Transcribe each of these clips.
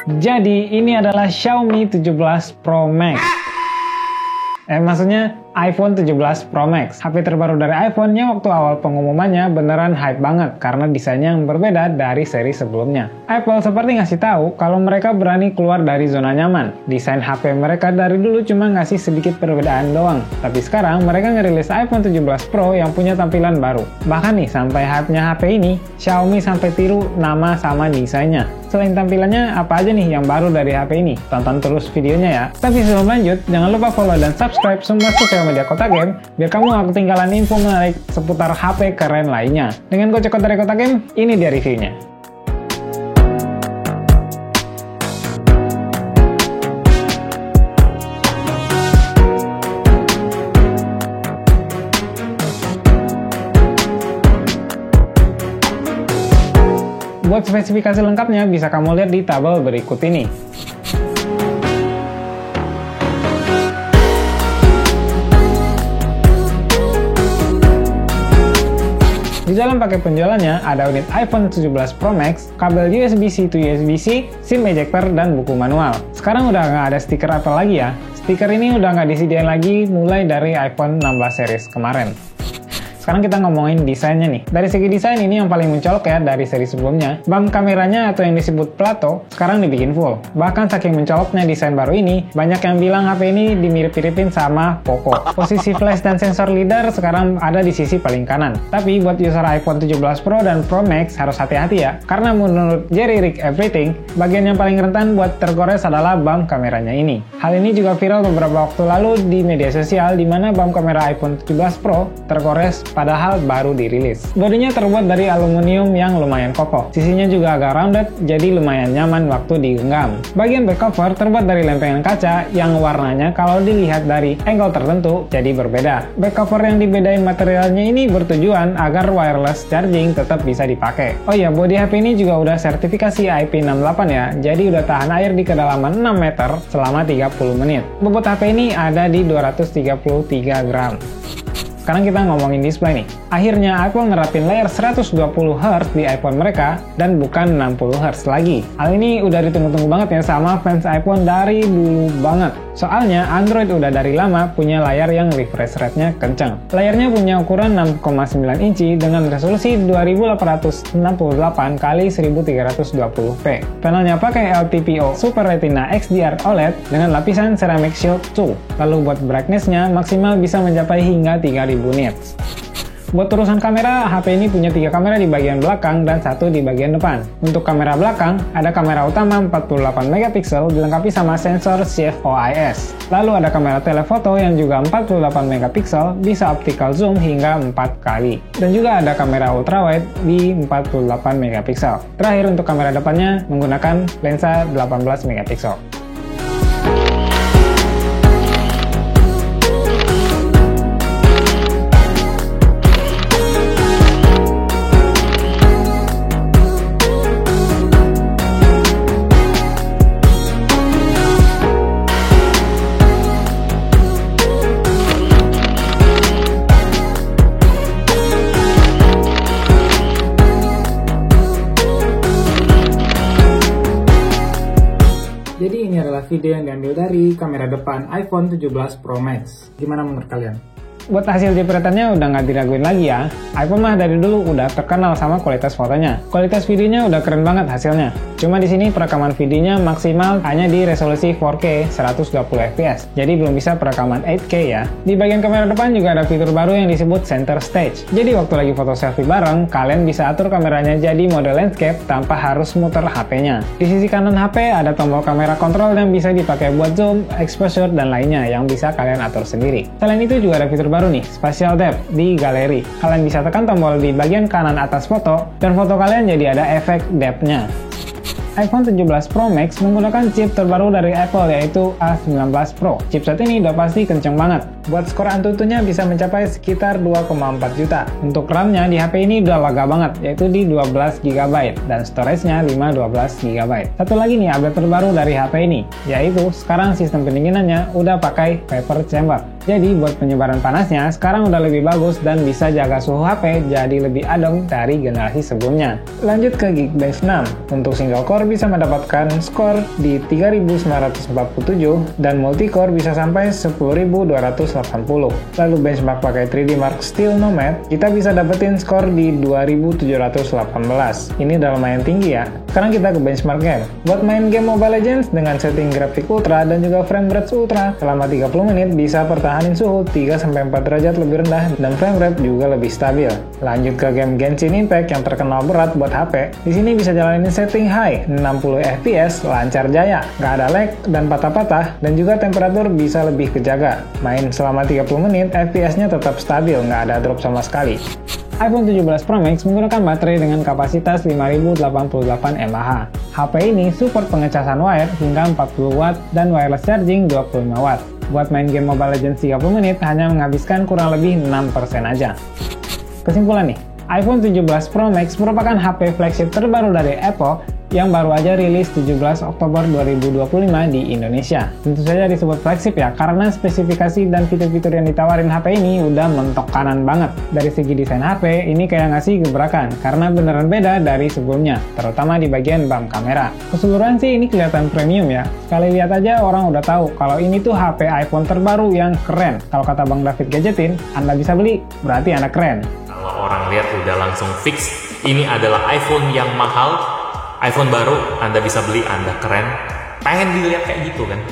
Jadi ini adalah Xiaomi 17 Pro Max. Maksudnya iPhone 17 Pro Max. HP terbaru dari iPhone-nya waktu awal pengumumannya beneran hype banget karena desainnya yang berbeda dari seri sebelumnya. Apple seperti ngasih tahu kalau mereka berani keluar dari zona nyaman. Desain HP mereka dari dulu cuma ngasih sedikit perbedaan doang. Tapi sekarang mereka ngerilis iPhone 17 Pro yang punya tampilan baru. Bahkan nih sampai hype-nya HP ini, Xiaomi sampai tiru nama sama desainnya. Selain tampilannya, apa aja nih yang baru dari HP ini? Tonton terus videonya ya. Tapi sebelum lanjut, jangan lupa follow dan subscribe semua sosial media Kota Game, biar kamu gak ketinggalan info menarik seputar HP keren lainnya. Dengan kode dari Kota Game, ini dia reviewnya. Buat spesifikasi lengkapnya bisa kamu lihat di tabel berikut ini. Di dalam paket penjualannya ada unit iPhone 17 Pro Max, kabel USB-C to USB-C, SIM ejector, dan buku manual. Sekarang udah nggak ada stiker Apple lagi ya. Stiker ini udah nggak disediain lagi mulai dari iPhone 16 series kemarin. Sekarang kita ngomongin desainnya nih. Dari segi desain ini yang paling mencolok ya dari seri sebelumnya. Bump kameranya atau yang disebut plato sekarang dibikin full. Bahkan saking mencoloknya desain baru ini, banyak yang bilang HP ini dimirip-miripin sama Poco. Posisi flash dan sensor LiDAR sekarang ada di sisi paling kanan. Tapi buat user iPhone 17 Pro dan Pro Max harus hati-hati ya. Karena menurut Jerry Rig Everything, bagian yang paling rentan buat tergores adalah bump kameranya ini. Hal ini juga viral beberapa waktu lalu di media sosial di mana bump kamera iPhone 17 Pro tergores padahal baru dirilis. Bodinya terbuat dari aluminium yang lumayan kokoh. Sisinya juga agak rounded, jadi lumayan nyaman waktu digenggam. Bagian back cover terbuat dari lempengan kaca yang warnanya kalau dilihat dari angle tertentu jadi berbeda. Back cover yang dibedain materialnya ini bertujuan agar wireless charging tetap bisa dipakai. Oh iya, bodi HP ini juga udah sertifikasi IP68 ya, jadi udah tahan air di kedalaman 6 meter selama 30 menit. Bobot HP ini ada di 233 gram. Sekarang kita ngomongin display nih. Akhirnya Apple nerapin layar 120Hz di iPhone mereka dan bukan 60Hz lagi. Hal ini udah ditunggu-tunggu banget ya sama fans iPhone dari dulu banget. Soalnya Android udah dari lama punya layar yang refresh rate-nya kenceng. Layarnya punya ukuran 6,9 inci dengan resolusi 2868 x 1320p. Panelnya pakai LTPO Super Retina XDR OLED dengan lapisan ceramic shield 2. Lalu buat brightness-nya maksimal bisa mencapai hingga 3000 nits. Buat urusan kamera, HP ini punya 3 kamera di bagian belakang dan 1 di bagian depan. Untuk kamera belakang, ada kamera utama 48 megapiksel dilengkapi sama sensor CFOIS. Lalu ada kamera telefoto yang juga 48 megapiksel, bisa optical zoom hingga 4 kali. Dan juga ada kamera ultrawide di 48 megapiksel. Terakhir untuk kamera depannya menggunakan lensa 18 megapiksel. Jadi ini adalah video yang diambil dari kamera depan iPhone 17 Pro Max. Gimana menurut kalian? Buat hasil jepretannya udah nggak diraguin lagi ya. iPhone mah dari dulu udah terkenal sama kualitas fotonya. Kualitas videonya udah keren banget hasilnya. Cuma di sini perekaman videonya maksimal hanya di resolusi 4K 120 fps. Jadi belum bisa perekaman 8K ya. Di bagian kamera depan juga ada fitur baru yang disebut center stage. Jadi waktu lagi foto selfie bareng, kalian bisa atur kameranya jadi mode landscape tanpa harus muter HP-nya. Di sisi kanan HP ada tombol kamera kontrol yang bisa dipakai buat zoom, exposure, dan lainnya yang bisa kalian atur sendiri. Selain itu juga ada fitur baru nih, spatial depth di galeri. Kalian bisa tekan tombol di bagian kanan atas foto, dan foto kalian jadi ada efek depth-nya. iPhone 17 Pro Max menggunakan chip terbaru dari Apple yaitu A19 Pro. Chipset ini udah pasti kenceng banget. Buat skor Antutunya bisa mencapai sekitar 2,4 juta. Untuk RAM-nya di HP ini udah lega banget, yaitu di 12 GB dan storage-nya 512 GB. Satu lagi nih update terbaru dari HP ini, yaitu sekarang sistem pendinginannya udah pakai vapor chamber. Jadi buat penyebaran panasnya sekarang udah lebih bagus dan bisa jaga suhu HP jadi lebih adem dari generasi sebelumnya. Lanjut ke Geekbench 6. Untuk single core bisa mendapatkan skor di 3947 dan multicore bisa sampai 10280. Lalu benchmark pakai 3D Mark Steel Nomad, kita bisa dapetin skor di 2718. Ini udah lumayan tinggi ya. Sekarang kita ke benchmark game. Buat main game Mobile Legends dengan setting grafik ultra dan juga frame rate ultra, selama 30 menit bisa pertahanin suhu 3-4 derajat lebih rendah dan frame rate juga lebih stabil. Lanjut ke game Genshin Impact yang terkenal berat buat HP. Di sini bisa jalanin setting high, 60 FPS, lancar jaya, nggak ada lag dan patah-patah, dan juga temperatur bisa lebih kejaga. Main selama 30 menit, FPS-nya tetap stabil, nggak ada drop sama sekali. iPhone 17 Pro Max menggunakan baterai dengan kapasitas 5088 mAh. HP ini support pengecasan wire hingga 40 Watt dan wireless charging 25 Watt. Buat main game Mobile Legends 30 menit hanya menghabiskan kurang lebih 6% aja. Kesimpulan nih, iPhone 17 Pro Max merupakan HP flagship terbaru dari Apple yang baru aja rilis 17 Oktober 2025 di Indonesia. Tentu saja disebut flagship ya, karena spesifikasi dan fitur-fitur yang ditawarin HP ini udah mentok kanan banget. Dari segi desain HP, ini kayak ngasih gebrakan, karena beneran beda dari sebelumnya, terutama di bagian bump kamera. Keseluruhan sih ini kelihatan premium ya. Sekali lihat aja orang udah tahu kalau ini tuh HP iPhone terbaru yang keren. Kalau kata Bang David Gadgetin, Anda bisa beli, berarti Anda keren. Kalau orang lihat udah langsung fix, ini adalah iPhone yang mahal, iPhone baru, Anda bisa beli, Anda keren. Pengen dilihat kayak gitu kan?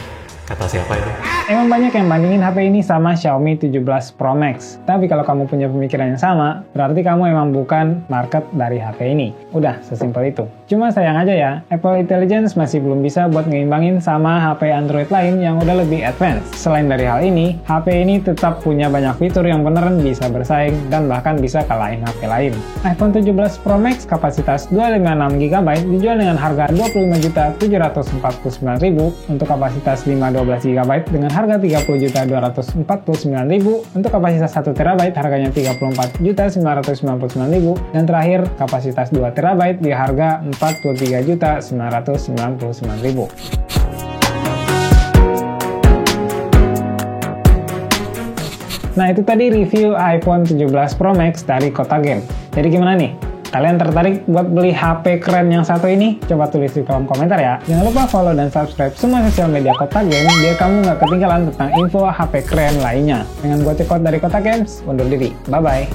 Kata siapa itu? Emang banyak yang bandingin HP ini sama Xiaomi 17 Pro Max. Tapi kalau kamu punya pemikiran yang sama, berarti kamu emang bukan market dari HP ini. Udah, sesimpel itu. Cuma sayang aja ya, Apple Intelligence masih belum bisa buat ngeimbangin sama HP Android lain yang udah lebih advance. Selain dari hal ini, HP ini tetap punya banyak fitur yang beneran bisa bersaing dan bahkan bisa kalahin HP lain. iPhone 17 Pro Max kapasitas 256GB dijual dengan harga Rp25.749.000 untuk kapasitas 512GB dengan harga Rp30.249.000, untuk kapasitas 1TB harganya Rp34.999.000, dan terakhir kapasitas 2TB di harga Rp43.999.000. Nah, itu tadi review iPhone 17 Pro Max dari Kota Game. Jadi gimana nih? Kalian tertarik buat beli HP keren yang satu ini? Coba tulis di kolom komentar ya. Jangan lupa follow dan subscribe semua sosial media Kota Game biar kamu nggak ketinggalan tentang info HP keren lainnya. Dengan gue Cekot dari Kota Games, undur diri. Bye-bye.